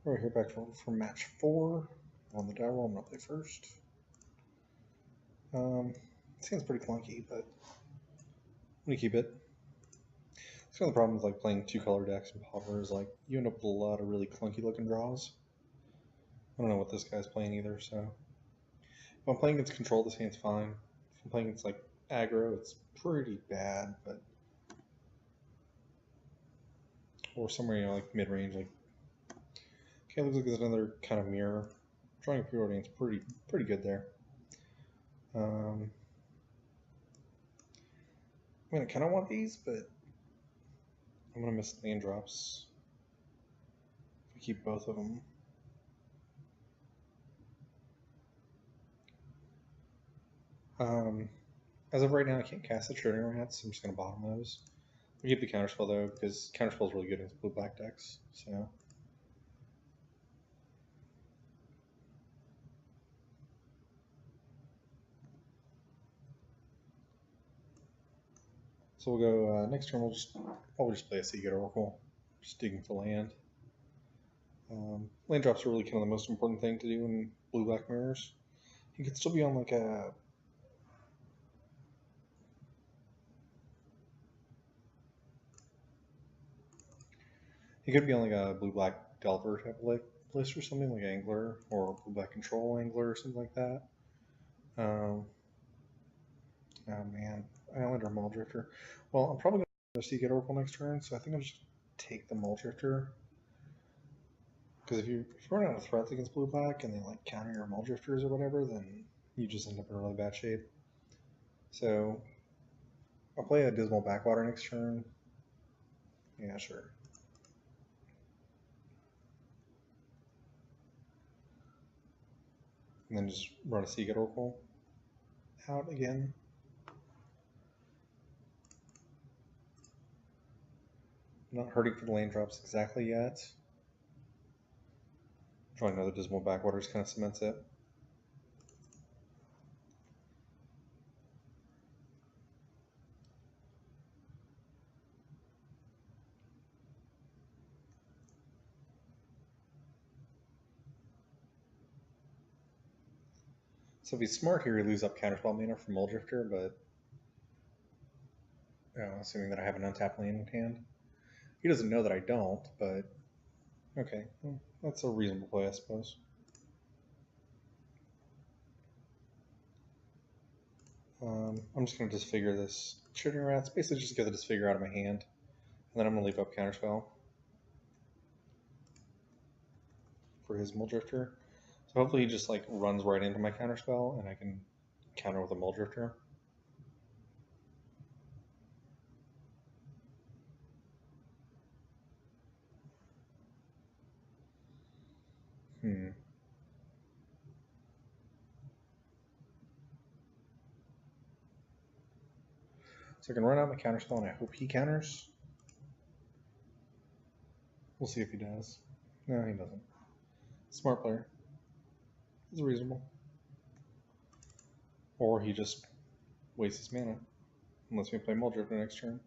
We're here back for match 4 on the die roll. I'm going to play first. Seems pretty clunky, but I'm going to keep it. It's kind of the problem with like playing 2-color decks in Pauper is like you end up with a lot of really clunky looking draws. I don't know what this guy's playing either, so if I'm playing against control, this hand's fine. If I'm playing against like aggro, it's pretty bad, but or somewhere like mid range, like okay, looks like there's another kind of mirror. Drawing a preordain's pretty good there. I mean, I kind of want these, but I'm going to miss land drops if I keep both of them. As of right now, I can't cast the Trading Rats, so I'm just going to bottom those. I'll keep the Counterspell, though, because Counterspell is really good against blue-black decks, so... So we'll go, next turn we'll probably just play a Seagate Oracle, just digging for land. Land drops are really kind of the most important thing to do in blue-black mirrors. You could still be on like a... You could be on like a blue-black Delver type of list or something like Angler or blue-black Control Angler or something like that. Oh man, Islander Mull Drifter. Well, I'm probably going to Seagate Oracle next turn, so I think I'll just take the Mull Drifter. Because if you run out of threats against blue-black and they like counter your Mull Drifters or whatever, then you just end up in really bad shape. So I'll play a Dismal Backwater next turn. Yeah, sure. And then just run a Seagate Oracle out again. Not hurting for the land drops exactly yet. Drawing another Dismal Backwaters kind of cements it. So if he's smart here, he loses up Counterspell mana from Mull Drifter, but assuming that I have an untapped land in hand. He doesn't know that I don't, but okay, well, that's a reasonable play, I suppose. I'm just going to disfigure this Trading Rats, basically just get the disfigure out of my hand, and then I'm going to leave up Counterspell for his Mull Drifter. So hopefully he just like runs right into my Counterspell, and I can counter with a Mull Drifter. So I can run out my Counterspell, and I hope he counters. We'll see if he does. No, he doesn't. Smart player. It's reasonable. Or he just wastes his mana. Unless we play Mull Drifter next turn.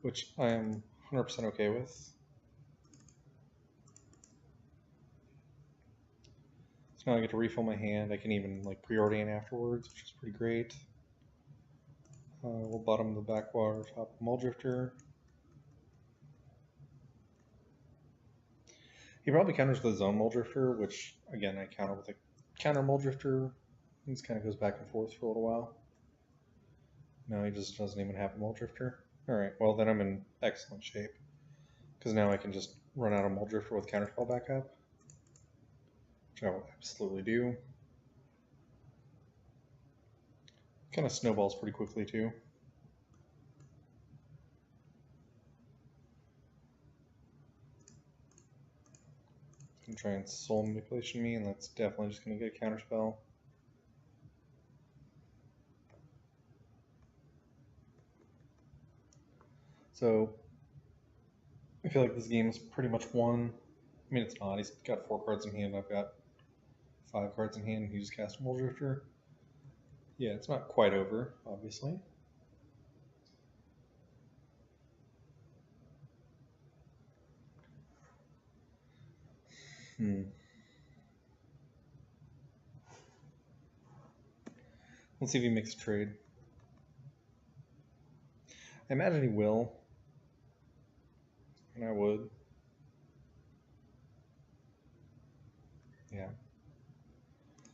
Which I am 100% okay with. So now I get to refill my hand. I can even like preordain afterwards, which is pretty great. We'll bottom the Backwater, top Mull Drifter. He probably counters with his own Mull Drifter, which again I counter with a counter Mull Drifter. This kind of goes back and forth for a little while. No, he just doesn't even have a Mull Drifter. Alright, well then I'm in excellent shape. Because now I can just run out a Mull Drifter with Counterspell backup. Which I will absolutely do. Kind of snowballs pretty quickly too. Can try and soul manipulation me, and that's definitely just going to get a Counterspell. So I feel like this game is pretty much won. I mean, it's not. He's got 4 cards in hand. I've got 5 cards in hand, and he just cast Mull Drifter. Yeah, it's not quite over, obviously. Let's see if he makes a trade. I imagine he will. And I would. Yeah.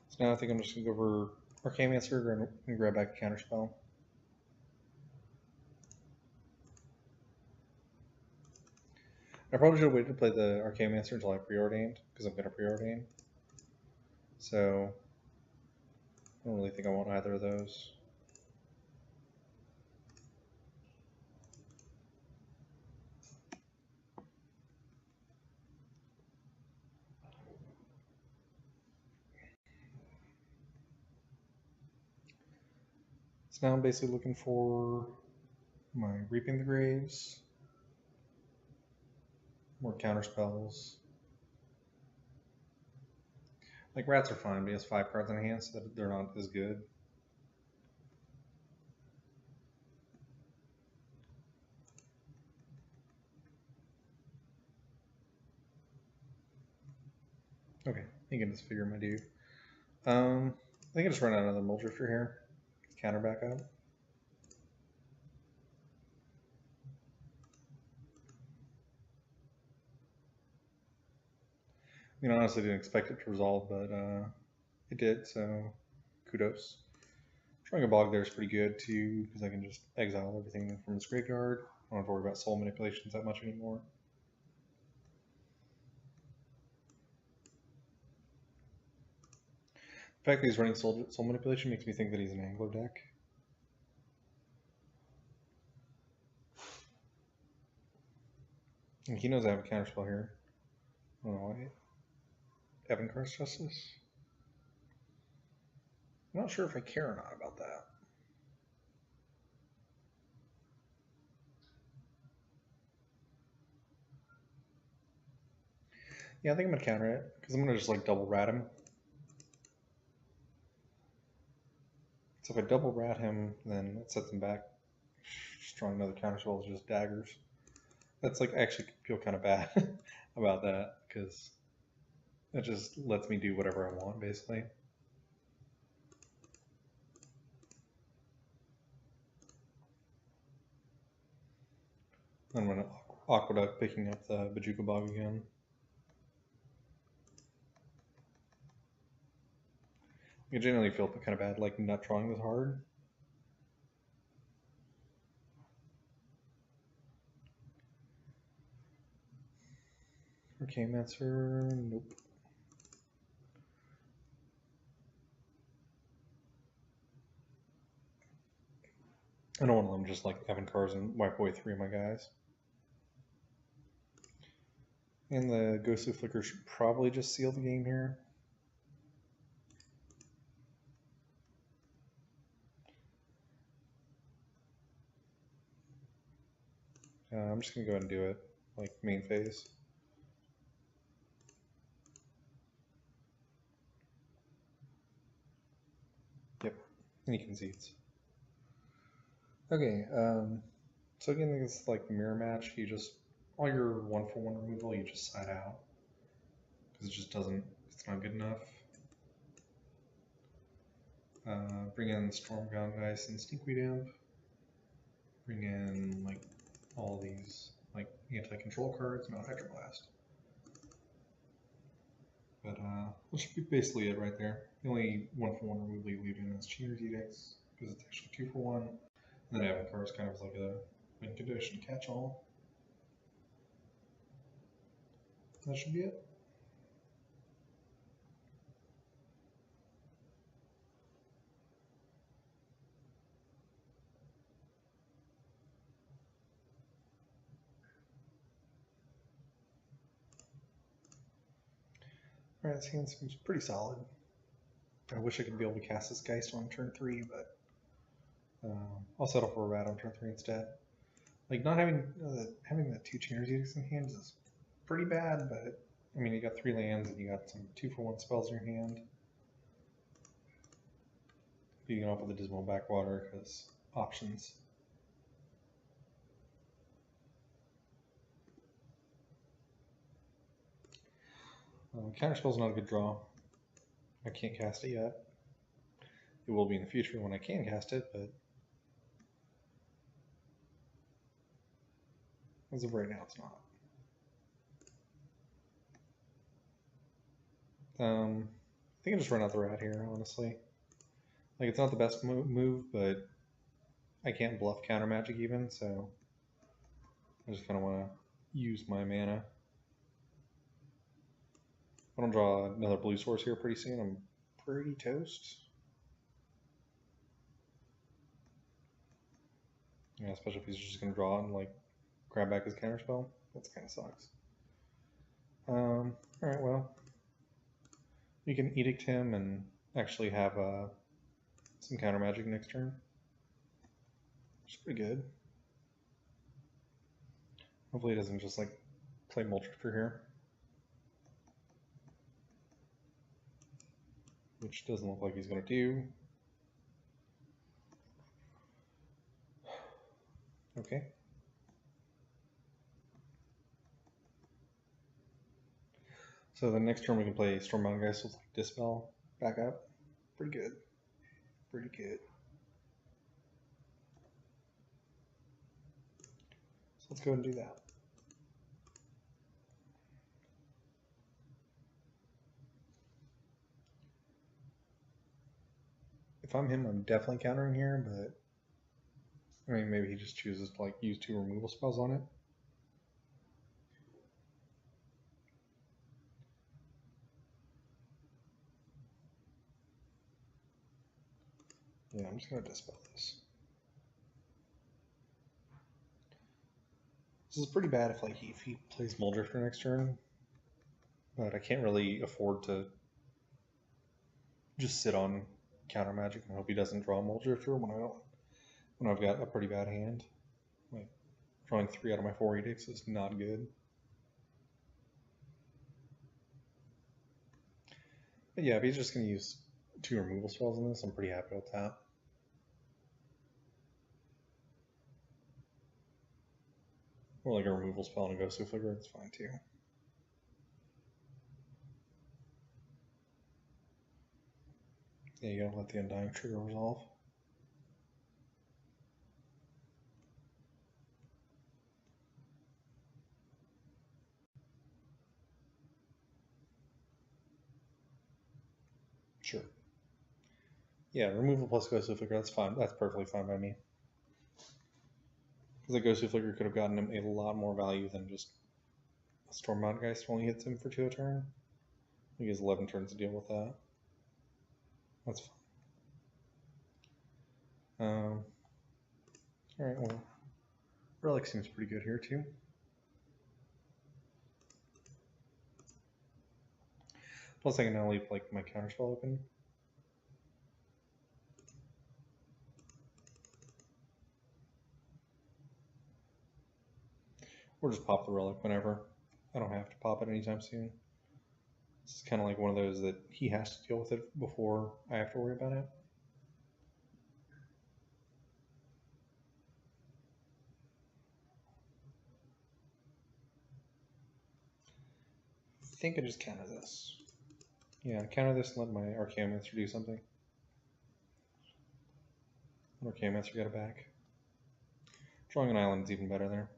So now I think I'm just going to go over Arcane-Mancer and grab back a Counterspell. I probably should have waited to play the Arcane-Mancer until I preordained, because I'm going to preordain. So I don't really think I want either of those. So now I'm basically looking for my Reaping the Graves, more counterspells. Like rats are fine, but he has 5 cards in hand, so that they're not as good. Okay, you can just figure my due. I think I just run out another Muldrifter here. Counter back up. I mean, honestly, didn't expect it to resolve, but it did, so kudos. Drawing a Bog there is pretty good too, because I can just exile everything from his graveyard. I don't have to worry about soul manipulations that much anymore. The fact that he's running soul manipulation makes me think that he's an Anglo deck. And he knows I have a counterspell here. I don't know why. Evankar's Justice? I'm not sure if I care or not about that. Yeah, I think I'm gonna counter it, because I'm gonna just like double rat him. So if I double rat him, then it sets him back. Drawing another counterspell is just daggers. That's like, I actually feel kind of bad about that, because it just lets me do whatever I want, basically. I'm going to Aqueduct, picking up the Bojuka Bog again. I generally feel kind of bad, like not drawing this hard. Arcane-Mancer, nope. I don't want to let them just like Evankar's and wipe away 3 of my guys. And the Ghostly Flicker should probably just seal the game here. I'm just going to go ahead and do it, like main phase. Yep, and he concedes. Okay, so again, it's like the mirror match. You just, all your 1/1 removal, you just side out. Because it just doesn't, it's not good enough. Bring in Stormbound Geist and Stinkweed Imp. Bring in like all these like anti-control cards, not Hydroblast. But that should be basically it right there. The only 1/1 removal you leave in is Chainer's Edicts, because it's actually 2/1. And then Evankar's kind of like a win condition catch-all. That should be it. Alright, this hand seems pretty solid. I wish I could be able to cast this Geist on turn 3, but I'll settle for a rat on turn 3 instead. Like, not having the 2 Chainer's Edicts in hand is pretty bad, but I mean, you got 3 lands and you got some 2/1 spells in your hand. Beating off with the Dismal Backwater because options. Counterspell's not a good draw. I can't cast it yet. It will be in the future when I can cast it, but as of right now, it's not. I think I just run out the rat here, honestly. Like, it's not the best move, but I can't bluff counter magic even, so I just kind of want to use my mana. If I don't draw another blue source here pretty soon, I'm pretty toast. Yeah, especially if he's just going to draw and like grab back his counterspell. That kind of sucks. Alright, well, you can edict him and actually have some counter magic next turn. Which is pretty good. Hopefully he doesn't just like play Mulchrifter here. Which doesn't look like he's going to do. Okay. So the next turn we can play Stormbound Geist with like Dispel back up. Pretty good. Pretty good. So let's go ahead and do that. If I'm him, I'm definitely countering here, but I mean, maybe he just chooses to like use 2 removal spells on it. Yeah, I'm just gonna Dispel this. This is pretty bad if like if he plays Mulchrifter next turn, but I can't really afford to just sit on counter magic and hope he doesn't draw Mulchrifter when I've got a pretty bad hand. Like drawing 3 out of my 4 edicts is not good. But yeah, if he's just gonna use 2 removal spells in this, I'm pretty happy with that. Or like a removal spell and a Ghostly Flicker, that's fine too. Yeah, you gotta let the Undying trigger resolve. Sure. Yeah, removal plus Ghostly Flicker, that's fine. That's perfectly fine by me. Because the Ghostly Flicker could have gotten him a lot more value than just a Stormbound Geist only hits him for 2 a turn. He has 11 turns to deal with that. That's fine. Alright, well, Relic seems pretty good here too. Plus I can now leave like my counterspell open. Or just pop the Relic whenever. I don't have to pop it anytime soon. It's kind of like one of those that he has to deal with it before I have to worry about it. I think I just counter this. Yeah, counter this and let my Archaeomancer do something. Archaeomancer got it back. Drawing an island is even better there.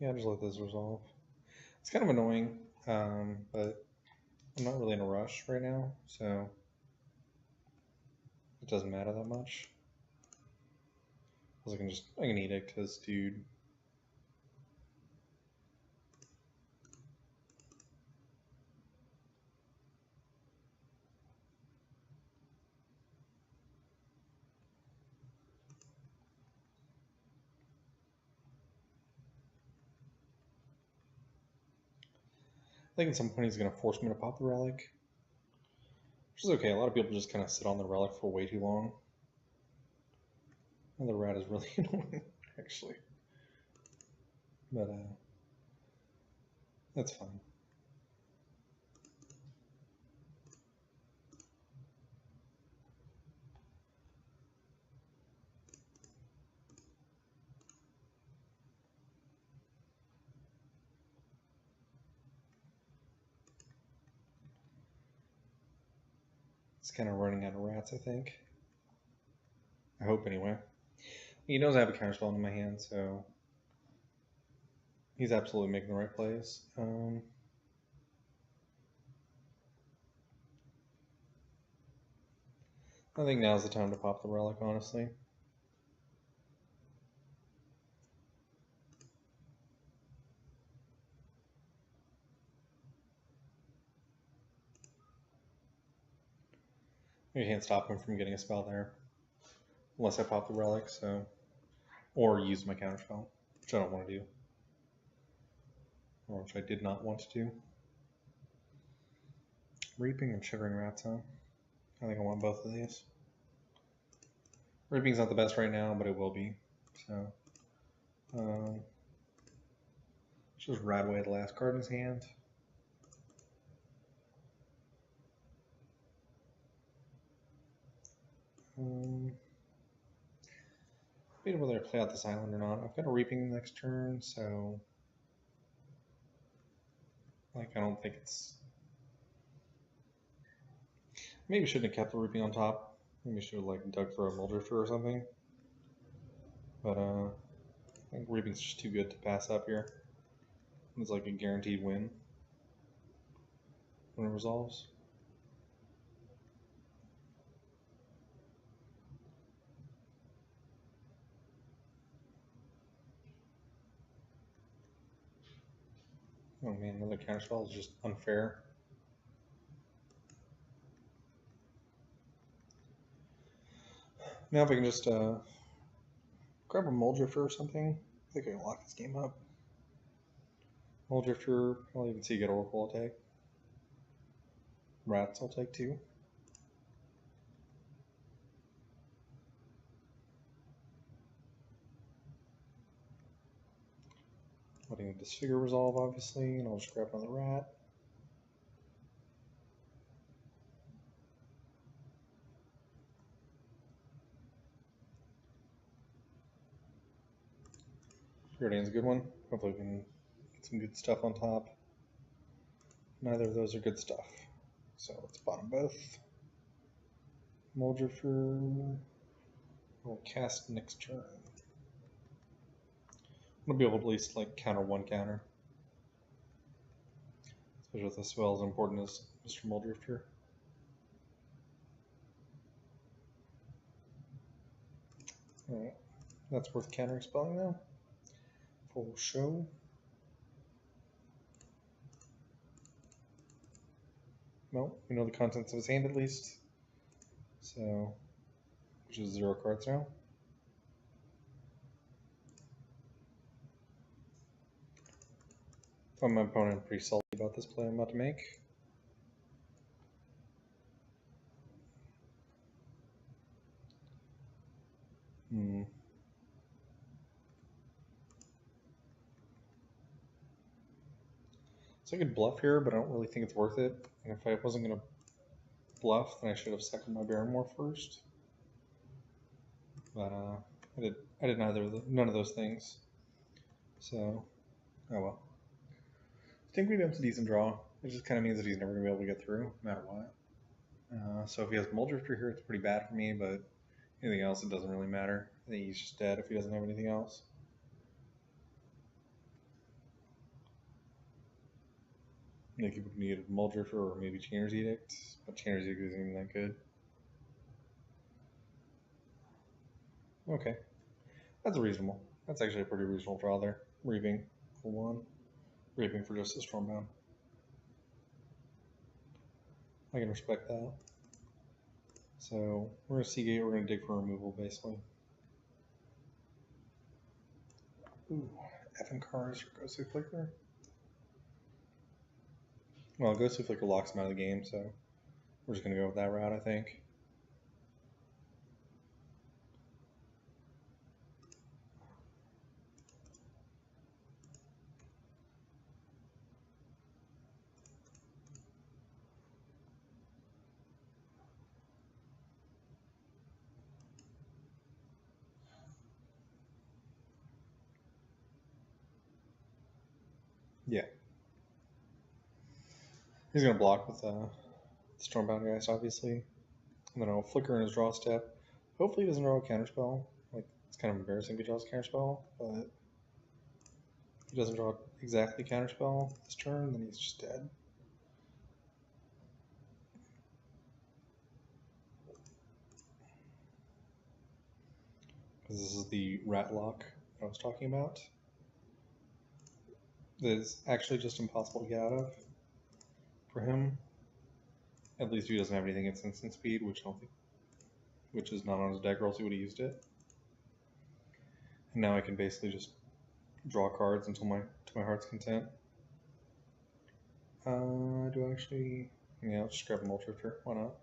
Yeah, just let this resolve. It's kind of annoying, but I'm not really in a rush right now, so it doesn't matter that much. Because I can edict this dude. I think at some point he's going to force me to pop the Relic. Which is okay, a lot of people just kind of sit on the Relic for way too long. And the rat is really annoying. actually. But that's fine. It's kind of running out of rats, I think. I hope anyway. He knows I have a counterspell in my hand, so he's absolutely making the right plays. I think now's the time to pop the relic, honestly. You can't stop him from getting a spell there. Unless I pop the relic, so. Or use my counterspell, which I don't want to do. Or which I did not want to do. Reaping and Shivering Rats, huh? I think I want both of these. Reaping's not the best right now, but it will be. So. Just rat away the last card in his hand. Debating whether I play out this island or not. I've got a Reaping next turn, so like I don't think it's. Maybe shouldn't have kept the Reaping on top. Maybe should have like dug for a Muldrifter or something. But I think Reaping's just too good to pass up here. It's like a guaranteed win when it resolves. Oh man, another counterspell is just unfair. Now if I can just grab a Muldrifter or something, I think I can lock this game up. Muldrifter, I'll even see get Oracle I'll take. Rats I'll take too. Letting the Disfigure resolve, obviously, and I'll just grab another rat. Guardian's a good one. Hopefully we can get some good stuff on top. Neither of those are good stuff. So let's bottom both. Muldrifter will cast next turn. I'm gonna be able to at least like counter one counter. Especially with a spell as important as Mr. Muldrifter. Alright. That's worth countering spelling now. Full show. Well, we know the contents of his hand at least. So, which is 0 cards now. I'm my opponent pretty salty about this play I'm about to make. So I could bluff here, but I don't really think it's worth it. And if I wasn't going to bluff, then I should have seconded my Barrymore first. But I did none of those things. So, oh well. I think we'd have a decent draw. It just kind of means that he's never going to be able to get through, no matter what. So if he has Muldrifter here, it's pretty bad for me, but anything else, it doesn't really matter. I think he's just dead if he doesn't have anything else. I think he would need a Muldrifter or maybe Chainer's Edict, but Chainer's Edict isn't even that good. Okay. That's reasonable. That's actually a pretty reasonable draw there. Reaping for 1. Reaping for just a Stormbound. I can respect that. So we're going to Seagate, we're going to dig for removal basically. Ooh, Effin Cars or Ghostly Flicker. Well, Ghostly Flicker locks him out of the game, so we're just going to go with that route, I think. Yeah. He's going to block with Stormbound Geist, obviously. And then I'll flicker in his draw step. Hopefully he doesn't draw a counterspell. Like, it's kind of embarrassing if he draws a counterspell, but if he doesn't draw exactly counterspell this turn, then he's just dead. Because this is the rat lock I was talking about. That is actually just impossible to get out of for him. At least he doesn't have anything at instant speed, which I don't think, which is not on his deck, or else he would have used it. And now I can basically just draw cards until to my heart's content. Do I actually? Yeah, I'll just grab a Mulchrifter. Why not?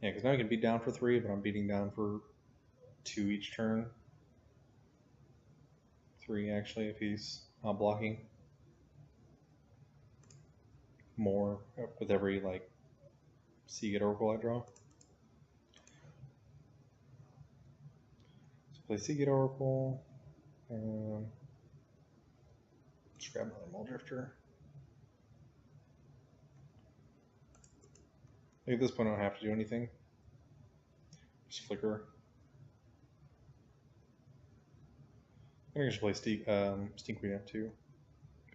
Yeah, because now I can beat down for 3, but I'm beating down for 2 each turn. 3 actually, if he's not blocking. More with every like Seagate Oracle I draw. So play Seagate Oracle. Just grab another Mulchrifter. At this point, I don't have to do anything. Just flicker. I think I should play Stinkweed up too.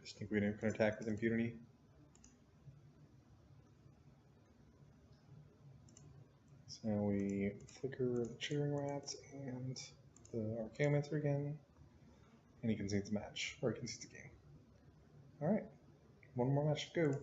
Stinkweed can attack with impunity. So we flicker the Chittering Rats and the Archaeomancer again, and he concedes the match, or he concedes the game. Alright, one more match to go.